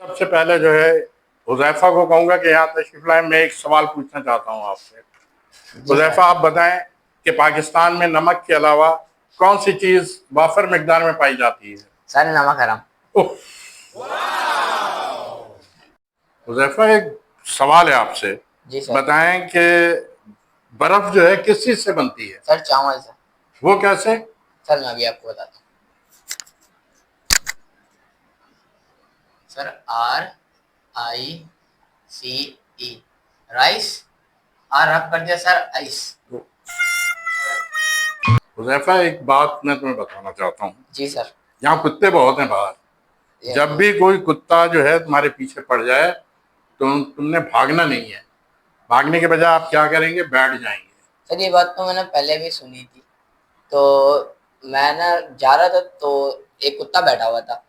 सबसे पहले जो है हुज़ैफा को कहूंगा कि यहाँ तशरीफ लाए। मैं एक सवाल पूछना चाहता हूँ आपसे। जी सर। हुज़ैफा, आप बताएं कि पाकिस्तान में नमक के अलावा कौन सी चीज वाफर मिकदार में पाई जाती है? सर नमक हराम। ओह, हुज़ैफा, एक सवाल है आपसे। जी सर। बताएं कि बर्फ जो है किस चीज से बनती है? सर चावल से। वो कैसे? सर मैं अभी आपको बताता हूँ। Sir RICE, rice. आर रब कर दिया सर आइस। हुज़ैफा, एक बात मैं तुम्हें बताना चाहता हूँ। जी सर। यहाँ कुत्ते बहुत हैं बाहर। जब भी कोई कुत्ता जो है तुम्हारे पीछे पड़ जाए तो तुमने भागना नहीं है। भागने के बजाय आप क्या करेंगे? बैठ जाएंगे। सर ये बात तो मैंने पहले भी सुनी थी। तो मैं ना जा रहा था तो एक कुत्ता बैठा हुआ था,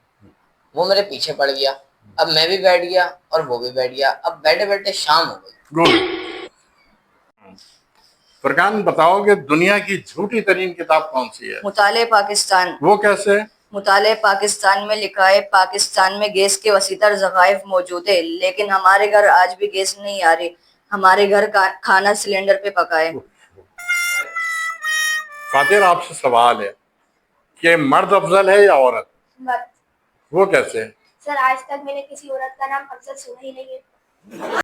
वो मेरे पीछे पड़ गया। अब मैं भी बैठ गया और वो भी बैठ गया। अब बैठे बैठे शाम हो गई। गुड। फरकान, बताओ कि दुनिया की झूठी तरीन किताब कौन सी है? मुताले पाकिस्तान। वो कैसे? मुताले पाकिस्तान में लिखा है, पाकिस्तान में गैस के वसीतर ज़खाइफ मौजूद है, लेकिन हमारे घर आज भी गैस नहीं आ रही। हमारे घर का खाना सिलेंडर पे पका है। फातिर, आपसे सवाल है कि मर्द अफजल है या औरत? मत। वो कैसे? सर आज तक मैंने किसी औरत का नाम अफजल सुना ही नहीं है।